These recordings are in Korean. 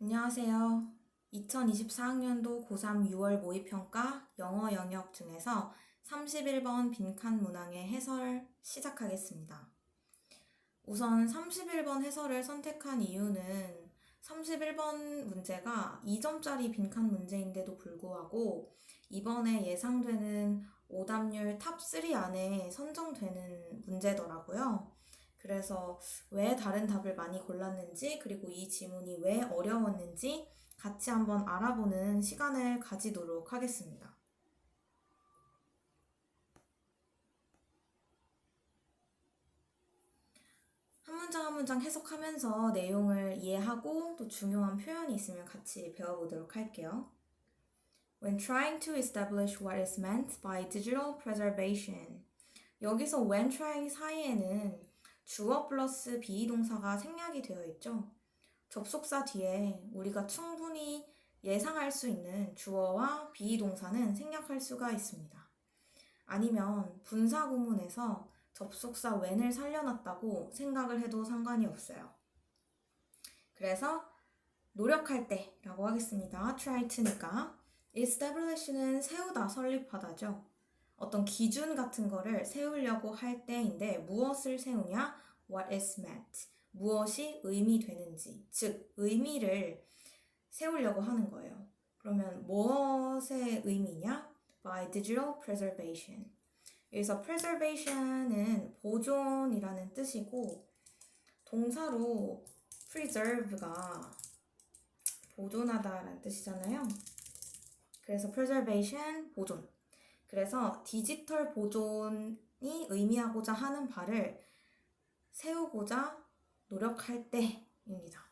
안녕하세요. 2024학년도 고3 6월 모의평가 영어 영역 중에서 31번 빈칸 문항의 해설 시작하겠습니다. 우선 31번 해설을 선택한 이유는 31번 문제가 2점짜리 빈칸 문제인데도 불구하고 이번에 예상되는 오답률 탑3 안에 선정되는 문제더라고요. 그래서 왜 다른 답을 많이 골랐는지, 그리고 이 지문이 왜 어려웠는지 같이 한번 알아보는 시간을 가지도록 하겠습니다. 한 문장 한 문장 해석하면서 내용을 이해하고 또 중요한 표현이 있으면 같이 배워보도록 할게요. When trying to establish what is meant by digital preservation. 여기서 when trying 사이에는 주어 플러스 비동사가 생략이 되어 있죠. 접속사 뒤에 우리가 충분히 예상할 수 있는 주어와 비동사는 생략할 수가 있습니다. 아니면 분사 구문에서 접속사 when을 살려놨다고 생각을 해도 상관이 없어요. 그래서 노력할 때라고 하겠습니다. try to니까 establish는 세우다, 설립하다죠. 어떤 기준 같은 거를 세우려고 할 때인데 무엇을 세우냐? What is meant. 무엇이 의미되는지, 즉 의미를 세우려고 하는 거예요. 그러면 무엇의 의미냐? By digital preservation. 여기서 preservation은 보존이라는 뜻이고 동사로 preserve가 보존하다라는 뜻이잖아요. 그래서 preservation, 보존. 그래서 디지털 보존이 의미하고자 하는 바를 세우고자 노력할 때입니다.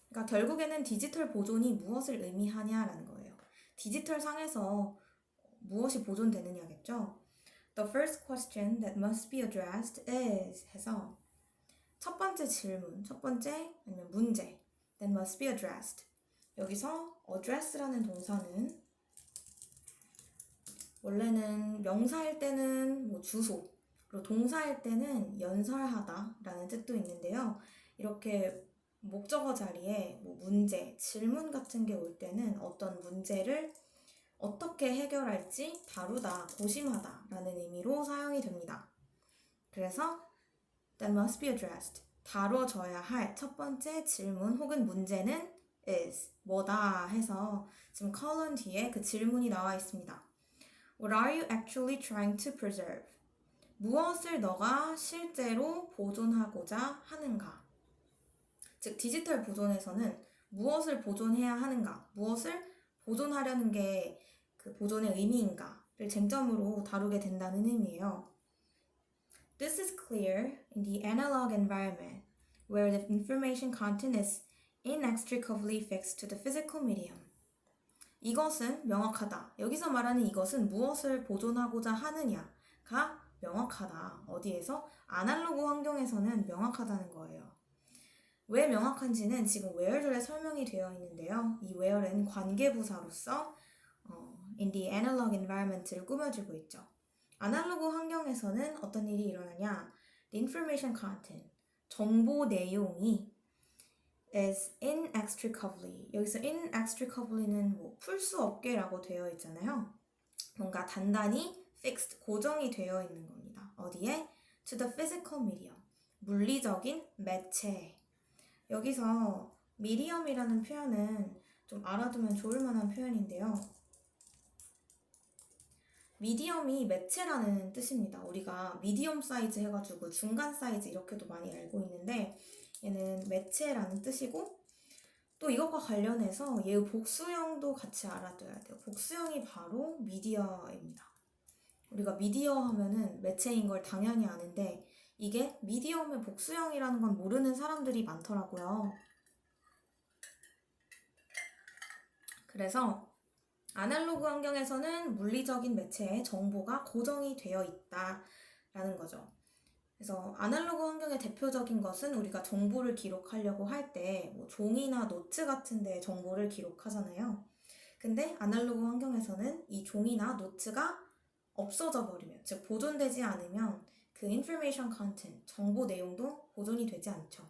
그러니까 결국에는 디지털 보존이 무엇을 의미하냐라는 거예요. 디지털 상에서 무엇이 보존되느냐겠죠. The first question that must be addressed is 해서 첫 번째 질문, 첫 번째 아니면 문제 that must be addressed. 여기서 address라는 동사는 원래는 명사일 때는 뭐 주소, 그리고 동사일 때는 연설하다 라는 뜻도 있는데요. 이렇게 목적어 자리에 뭐 문제, 질문 같은 게 올 때는 어떤 문제를 어떻게 해결할지 다루다, 고심하다 라는 의미로 사용이 됩니다. 그래서 that must be addressed. 다뤄져야 할 첫 번째 질문 혹은 문제는 is, 뭐다 해서 지금 컬럼 뒤에 그 질문이 나와 있습니다. What are you actually trying to preserve? 무엇을 너가 실제로 보존하고자 하는가? 즉 디지털 보존에서는 무엇을 보존해야 하는가? 무엇을 보존하려는 게 그 보존의 의미인가를 쟁점으로 다루게 된다는 의미예요. This is clear in the analog environment where the information content is inextricably fixed to the physical medium. 이것은 명확하다. 여기서 말하는 이것은 무엇을 보존하고자 하느냐가 명확하다. 어디에서? 아날로그 환경에서는 명확하다는 거예요. 왜 명확한지는 지금 where절에 설명이 되어 있는데요. 이 where는 관계부사로서 in the analog environment를 꾸며주고 있죠. 아날로그 환경에서는 어떤 일이 일어나냐? The information content, 정보 내용이 is inextricably. 여기서 inextricably는 뭐 풀 수 없게라고 되어 있잖아요. 뭔가 단단히 fixed, 고정이 되어 있는 겁니다. 어디에? To the physical medium. 물리적인 매체. 여기서 medium이라는 표현은 좀 알아두면 좋을 만한 표현인데요. 미디엄이 매체라는 뜻입니다. 우리가 미디엄 사이즈 해가지고 중간 사이즈 이렇게도 많이 알고 있는데 얘는 매체라는 뜻이고 또 이것과 관련해서 얘의 복수형도 같이 알아둬야 돼요. 복수형이 바로 미디어입니다. 우리가 미디어 하면은 매체인 걸 당연히 아는데 이게 미디엄의 복수형이라는 건 모르는 사람들이 많더라고요. 그래서 아날로그 환경에서는 물리적인 매체에 정보가 고정이 되어 있다라는 거죠. 그래서 아날로그 환경의 대표적인 것은 우리가 정보를 기록하려고 할 때 뭐 종이나 노트 같은 데 정보를 기록하잖아요. 근데 아날로그 환경에서는 이 종이나 노트가 없어져 버리면, 즉 보존되지 않으면 그 information content, 정보 내용도 보존이 되지 않죠.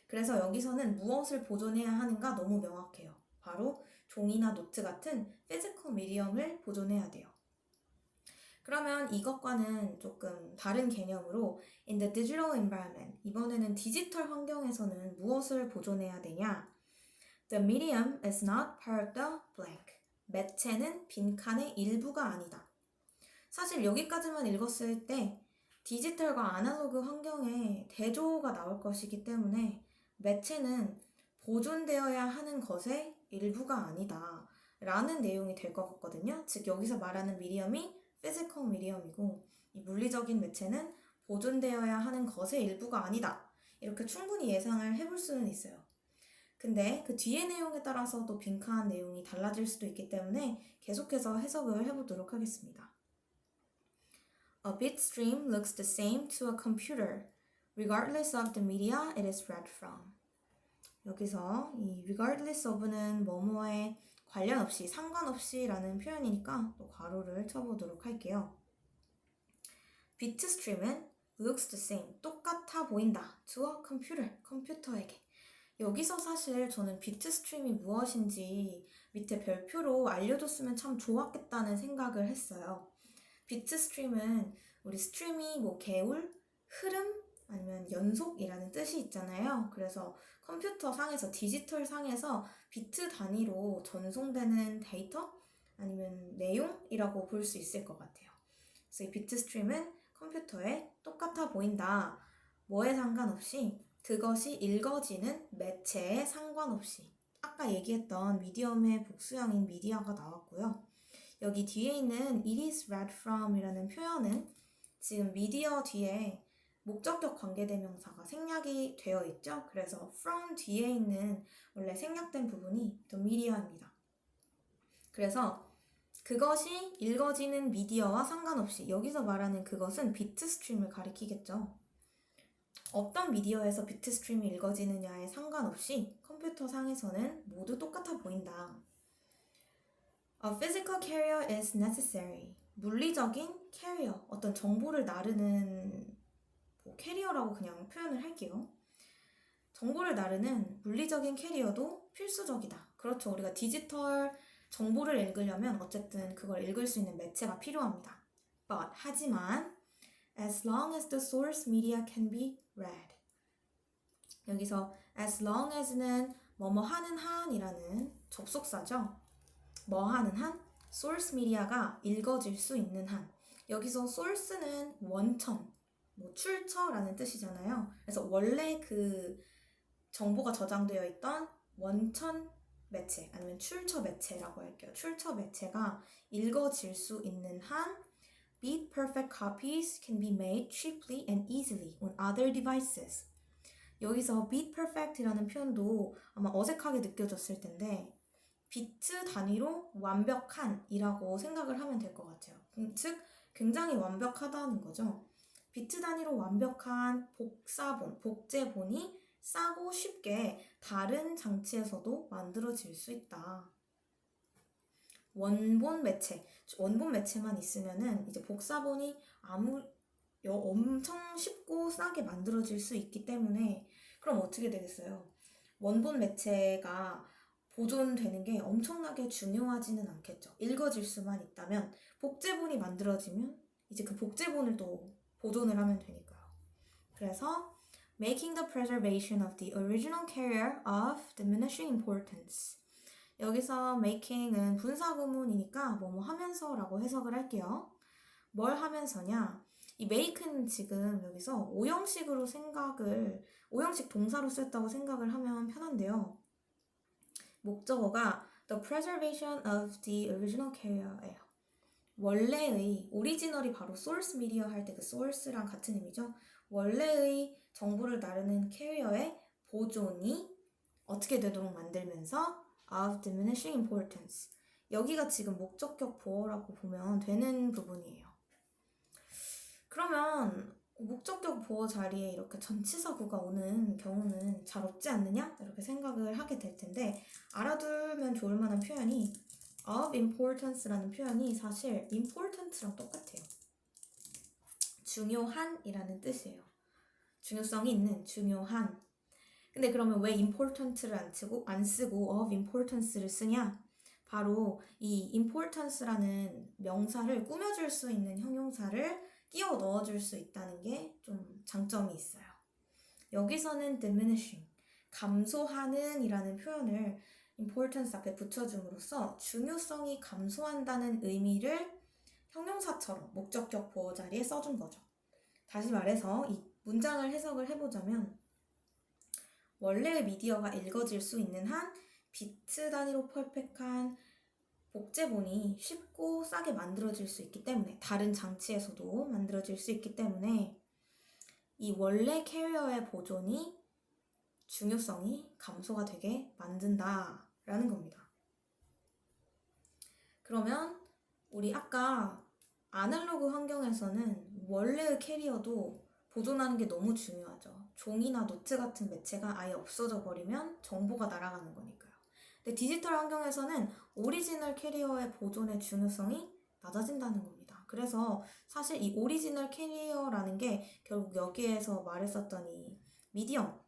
그래서 여기서는 무엇을 보존해야 하는가 너무 명확해요. 바로 종이나 노트 같은 피지컬 미디엄을 보존해야 돼요. 그러면 이것과는 조금 다른 개념으로 in the digital environment, 이번에는 디지털 환경에서는 무엇을 보존해야 되냐? The medium is not part of the blank. 매체는 빈칸의 일부가 아니다. 사실 여기까지만 읽었을 때 디지털과 아날로그 환경에 대조가 나올 것이기 때문에 매체는 보존되어야 하는 것의 일부가 아니다 라는 내용이 될 것 같거든요. 즉 여기서 말하는 미디엄이 피지컬 미디엄이고 이 물리적인 매체는 보존되어야 하는 것의 일부가 아니다. 이렇게 충분히 예상을 해볼 수는 있어요. 근데 그 뒤의 내용에 따라서 또 빈칸 내용이 달라질 수도 있기 때문에 계속해서 해석을 해보도록 하겠습니다. A bit stream looks the same to a computer, regardless of the media it is read from. 여기서 이 regardless of는 뭐뭐에 관련 없이, 상관없이 라는 표현이니까 또 괄호를 쳐보도록 할게요. bit stream은 looks the same, 똑같아 보인다 to a computer, 컴퓨터에게. 여기서 사실 저는 비트 스트림이 무엇인지 밑에 별표로 알려줬으면 참 좋았겠다는 생각을 했어요. 비트 스트림은 우리 스트림이 뭐 개울, 흐름, 아니면 연속이라는 뜻이 있잖아요. 그래서 컴퓨터 상에서, 디지털 상에서 비트 단위로 전송되는 데이터 아니면 내용이라고 볼 수 있을 것 같아요. 그래서 이 비트 스트림은 컴퓨터에 똑같아 보인다. 뭐에 상관없이, 그것이 읽어지는 매체에 상관없이. 아까 얘기했던 미디엄의 복수형인 미디어가 나왔고요. 여기 뒤에 있는 it is read from 이라는 표현은 지금 미디어 뒤에 목적격 관계대명사가 생략이 되어 있죠. 그래서 from 뒤에 있는 원래 생략된 부분이 the media입니다. 그래서 그것이 읽어지는 미디어와 상관없이, 여기서 말하는 그것은 비트 스트림을 가리키겠죠. 어떤 미디어에서 비트 스트림이 읽어지느냐에 상관없이 컴퓨터 상에서는 모두 똑같아 보인다. A physical carrier is necessary. 물리적인 캐리어, 어떤 정보를 나르는 캐리어라고 그냥 표현을 할게요. 정보를 나르는 물리적인 캐리어도 필수적이다. 그렇죠. 우리가 디지털 정보를 읽으려면 어쨌든 그걸 읽을 수 있는 매체가 필요합니다. But, 하지만 as long as the source media can be read. 여기서 as long as는 뭐뭐 하는 한이라는 접속사죠. 뭐 하는 한, source media가 읽어질 수 있는 한. 여기서 source는 원천, 뭐 출처라는 뜻이잖아요. 그래서 원래 그 정보가 저장되어 있던 원천 매체 아니면 출처 매체라고 할게요. 출처 매체가 읽어질 수 있는 한 Beat perfect copies can be made cheaply and easily on other devices. 여기서 beat perfect이라는 표현도 아마 어색하게 느껴졌을 텐데 비트 단위로 완벽한이라고 생각을 하면 될 것 같아요. 즉 굉장히 완벽하다는 거죠. 비트 단위로 완벽한 복사본, 복제본이 싸고 쉽게 다른 장치에서도 만들어질 수 있다. 원본 매체만 있으면은 이제 복사본이 엄청 쉽고 싸게 만들어질 수 있기 때문에 그럼 어떻게 되겠어요? 원본 매체가 보존되는 게 엄청나게 중요하지는 않겠죠. 읽어질 수만 있다면 복제본이 만들어지면 이제 그 복제본을 또 보존을 하면 되니까요. 그래서 making the preservation of the original carrier of diminishing importance. 여기서 making은 분사구문이니까 뭐뭐 하면서라고 해석을 할게요. 뭘 하면서냐? 이 make는 지금 여기서 오형식 동사로 썼다고 생각을 하면 편한데요. 목적어가 the preservation of the original carrier예요. 원래의, 오리지널이 바로 source media 할 때 그 source랑 같은 의미죠. 원래의 정보를 나르는 캐리어의 보존이 어떻게 되도록 만들면서 of diminishing importance. 여기가 지금 목적격 보어라고 보면 되는 부분이에요. 그러면 목적격 보어 자리에 이렇게 전치사구가 오는 경우는 잘 없지 않느냐? 이렇게 생각을 하게 될 텐데 알아두면 좋을 만한 표현이 of importance라는 표현이 사실 important랑 똑같아요. 중요한이라는 뜻이에요. 중요성이 있는, 중요한. 근데 그러면 왜 important를 안 쓰고 of importance를 쓰냐? 바로 이 importance라는 명사를 꾸며줄 수 있는 형용사를 끼워 넣어줄 수 있다는 게 좀 장점이 있어요. 여기서는 diminishing, 감소하는 이라는 표현을 importance 앞에 붙여줌으로써 중요성이 감소한다는 의미를 형용사처럼 목적격 보어 자리에 써준 거죠. 다시 말해서 이 문장을 해석을 해보자면 원래의 미디어가 읽어질 수 있는 한 비트 단위로 퍼펙트한 복제본이 쉽고 싸게 만들어질 수 있기 때문에 다른 장치에서도 만들어질 수 있기 때문에 이 원래 캐리어의 보존이 중요성이 감소가 되게 만든다라는 겁니다. 그러면 우리 아까 아날로그 환경에서는 원래의 캐리어도 보존하는 게 너무 중요하죠. 종이나 노트 같은 매체가 아예 없어져 버리면 정보가 날아가는 거니까요. 근데 디지털 환경에서는 오리지널 캐리어의 보존의 중요성이 낮아진다는 겁니다. 그래서 사실 이 오리지널 캐리어라는 게 결국 여기에서 말했었던 이 미디엄의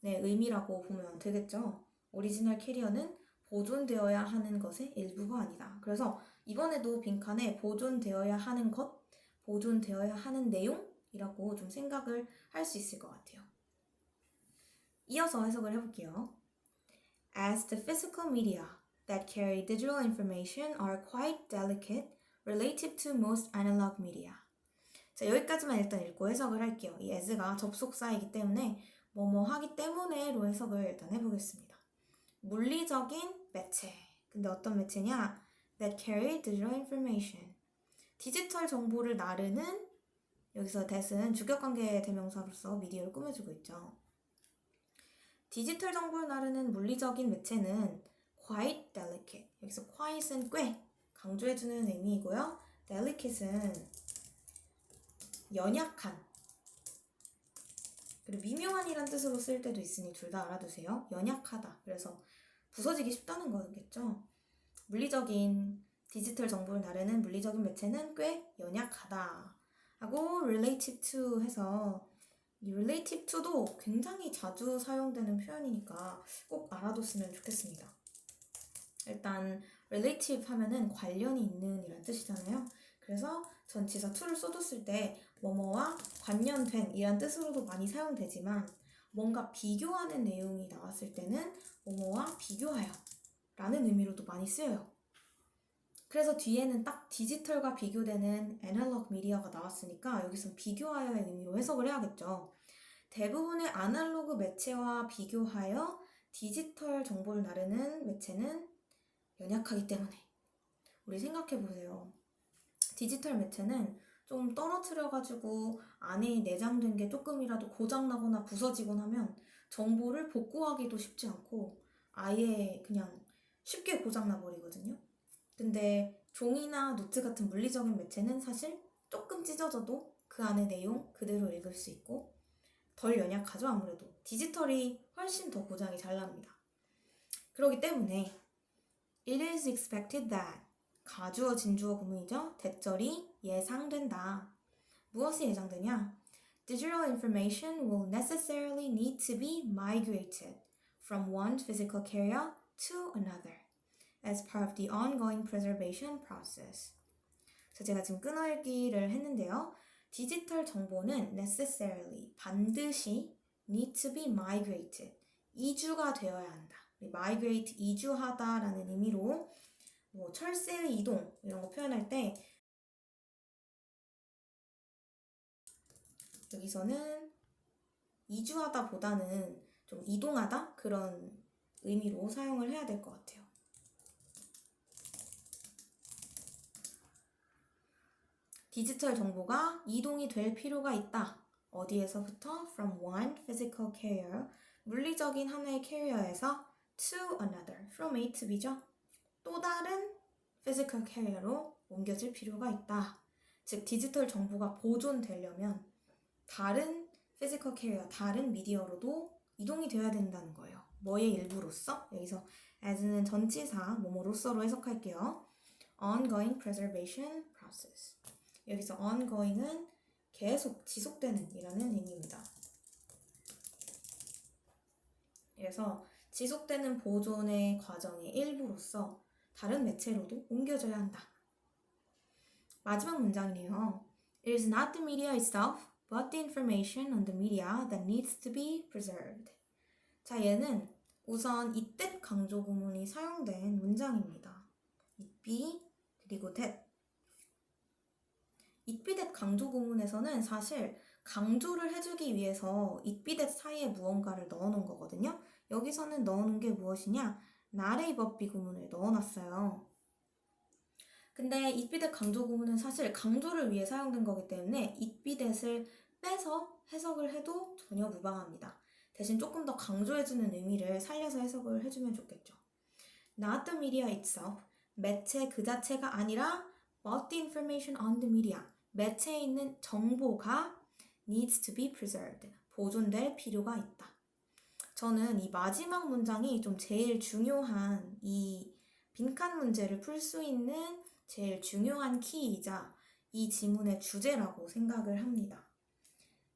의미라고 보면 되겠죠. 오리지널 캐리어는 보존되어야 하는 것의 일부가 아니다. 그래서 이번에도 빈칸에 보존되어야 하는 것, 보존되어야 하는 내용이라고 좀 생각을 할 수 있을 것 같아요. 이어서 해석을 해볼게요. As the physical media that carry digital information are quite delicate relative to most analog media. 자, 여기까지만 일단 읽고 해석을 할게요. 이 as가 접속사이기 때문에 뭐뭐 하기 때문에로 해석을 일단 해보겠습니다. 물리적인 매체. 근데 어떤 매체냐? That carry digital information. 디지털 정보를 나르는, 여기서 that은 주격관계 대명사로서 미디어를 꾸며주고 있죠. 디지털 정보를 나르는 물리적인 매체는 quite delicate. 여기서 quite은 꽤 강조해주는 의미이고요. delicate은 연약한, 그리고 미묘한이란 뜻으로 쓸 때도 있으니 둘 다 알아두세요. 연약하다. 그래서 부서지기 쉽다는 거겠죠. 물리적인 디지털 정보를 나르는 물리적인 매체는 꽤 연약하다 하고 relative to 해서 이 relative to도 굉장히 자주 사용되는 표현이니까 꼭 알아뒀으면 좋겠습니다. 일단 relative 하면은 관련이 있는 이란 뜻이잖아요. 그래서 전치사 to를 써줬을 때 뭐뭐와 관련된 이란 뜻으로도 많이 사용되지만 뭔가 비교하는 내용이 나왔을 때는 뭐뭐와 비교하여 라는 의미로도 많이 쓰여요. 그래서 뒤에는 딱 디지털과 비교되는 애널로그 미디어가 나왔으니까 여기서 비교하여의 의미로 해석을 해야겠죠. 대부분의 아날로그 매체와 비교하여 디지털 정보를 나르는 매체는 연약하기 때문에. 우리 생각해보세요. 디지털 매체는 좀 떨어뜨려가지고 안에 내장된 게 조금이라도 고장나거나 부서지거나 하면 정보를 복구하기도 쉽지 않고 아예 그냥 쉽게 고장나버리거든요. 근데 종이나 노트 같은 물리적인 매체는 사실 조금 찢어져도 그 안에 내용 그대로 읽을 수 있고 덜 연약하죠. 아무래도 디지털이 훨씬 더 고장이 잘 납니다. 그렇기 때문에 It is expected that 가주어 진주어 구문이죠. 대절이 예상된다. 무엇이 예상되냐? Digital information will necessarily need to be migrated from one physical carrier to another as part of the ongoing preservation process. 그래서 제가 지금 끊어읽기를 했는데요. 디지털 정보는 necessarily, 반드시 need to be migrated, 이주가 되어야 한다. migrate, 이주하다라는 의미로 뭐 철새의 이동 이런 거 표현할 때 여기서는 이주하다 보다는 좀 이동하다 그런 의미로 사용을 해야 될 것 같아요. 디지털 정보가 이동이 될 필요가 있다. 어디에서부터? From one physical carrier, 물리적인 하나의 캐리어에서 to another, from A to B죠. 또 다른 physical carrier로 옮겨질 필요가 있다. 즉 디지털 정보가 보존되려면 다른 physical carrier, 다른 미디어로도 이동이 되어야 된다는 거예요. 뭐의 일부로서? 여기서 as는 전치사 뭐뭐로서로 해석할게요. ongoing preservation process. 여기서 ongoing은 계속 지속되는 이라는 의미입니다. 그래서 지속되는 보존의 과정의 일부로서 다른 매체로도 옮겨져야 한다. 마지막 문장이네요. It is not the media itself, but the information on the media that needs to be preserved. 자, 얘는 우선 it that 강조 구문이 사용된 문장입니다. it be 그리고 that. it be that 강조 구문에서는 사실 강조를 해주기 위해서 it be that 사이에 무언가를 넣어놓은 거거든요. 여기서는 넣어놓은 게 무엇이냐? not a but be 구문을 넣어놨어요. 근데 it be that 강조 구문은 사실 강조를 위해 사용된 거기 때문에 it be that을 빼서 해석을 해도 전혀 무방합니다. 대신 조금 더 강조해주는 의미를 살려서 해석을 해주면 좋겠죠. Not the media itself, 매체 그 자체가 아니라 but the information on the media, 매체에 있는 정보가 needs to be preserved, 보존될 필요가 있다. 저는 이 마지막 문장이 좀 제일 중요한 이 빈칸 문제를 풀 수 있는 제일 중요한 키이자 이 지문의 주제라고 생각을 합니다.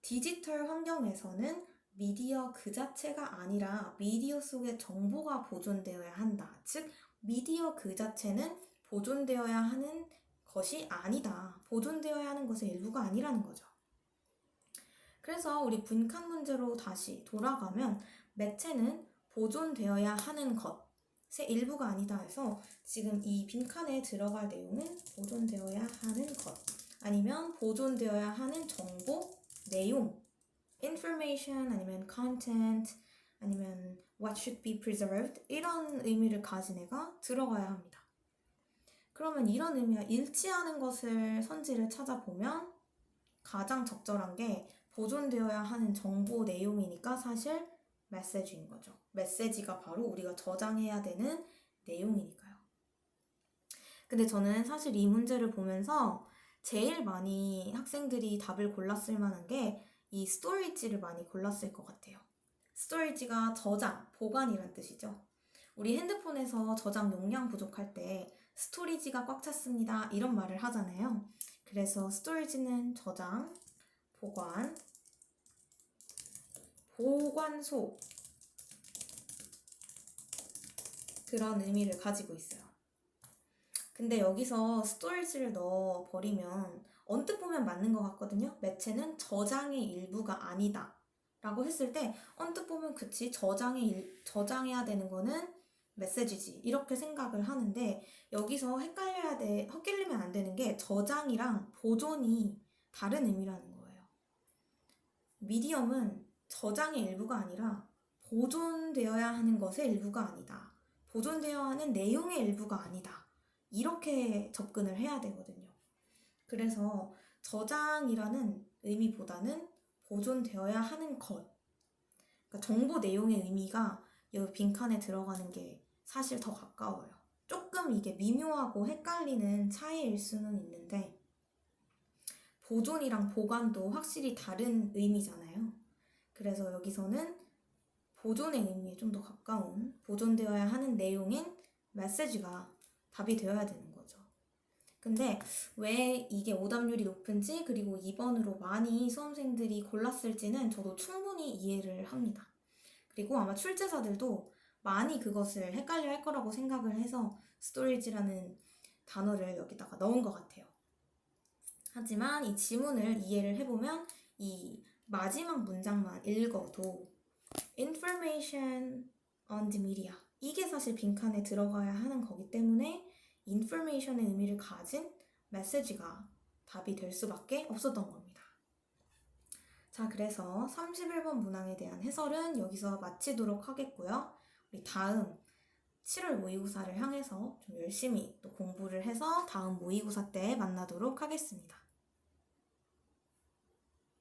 디지털 환경에서는 미디어 그 자체가 아니라 미디어 속에 정보가 보존되어야 한다. 즉, 미디어 그 자체는 보존되어야 하는 것이 아니다. 보존되어야 하는 것의 일부가 아니라는 거죠. 그래서 우리 빈칸 문제로 다시 돌아가면 매체는 보존되어야 하는 것의 일부가 아니다 해서 지금 이 빈칸에 들어갈 내용은 보존되어야 하는 것 아니면 보존되어야 하는 정보, 내용, information 아니면 content 아니면 what should be preserved 이런 의미를 가진 애가 들어가야 합니다. 그러면 이런 의미와 일치하는 것을 선지를 찾아보면 가장 적절한 게 보존되어야 하는 정보 내용이니까 사실 메시지인 거죠. 메시지가 바로 우리가 저장해야 되는 내용이니까요. 근데 저는 사실 이 문제를 보면서 제일 많이 학생들이 답을 골랐을 만한 게 이 스토리지를 많이 골랐을 것 같아요. 스토리지가 저장, 보관이란 뜻이죠. 우리 핸드폰에서 저장 용량 부족할 때 스토리지가 꽉 찼습니다. 이런 말을 하잖아요. 그래서 스토리지는 저장, 보관, 보관소 그런 의미를 가지고 있어요. 근데 여기서 스토리지를 넣어버리면 언뜻 보면 맞는 것 같거든요. 매체는 저장의 일부가 아니다 라고 했을 때 언뜻 보면 그치 저장해야 되는 거는 메시지지 이렇게 생각을 하는데 여기서 헛갈리면 안 되는 게 저장이랑 보존이 다른 의미라는 거예요. 미디엄은 저장의 일부가 아니라 보존되어야 하는 것의 일부가 아니다. 보존되어야 하는 내용의 일부가 아니다. 이렇게 접근을 해야 되거든요. 그래서 저장이라는 의미보다는 보존되어야 하는 것. 그러니까 정보 내용의 의미가 여기 빈칸에 들어가는 게 사실 더 가까워요. 조금 이게 미묘하고 헷갈리는 차이일 수는 있는데 보존이랑 보관도 확실히 다른 의미잖아요. 그래서 여기서는 보존의 의미에 좀 더 가까운 보존되어야 하는 내용인 메시지가 답이 되어야 되는 거죠. 근데 왜 이게 오답률이 높은지 그리고 2번으로 많이 수험생들이 골랐을지는 저도 충분히 이해를 합니다. 그리고 아마 출제자들도 많이 그것을 헷갈려 할 거라고 생각을 해서 스토리지라는 단어를 여기다가 넣은 것 같아요. 하지만 이 지문을 이해를 해보면 이 마지막 문장만 읽어도 information on the media 이게 사실 빈칸에 들어가야 하는 거기 때문에 information의 의미를 가진 메시지가 답이 될 수밖에 없었던 겁니다. 자, 그래서 31번 문항에 대한 해설은 여기서 마치도록 하겠고요. 우리 다음 7월 모의고사를 향해서 좀 열심히 또 공부를 해서 다음 모의고사 때 만나도록 하겠습니다.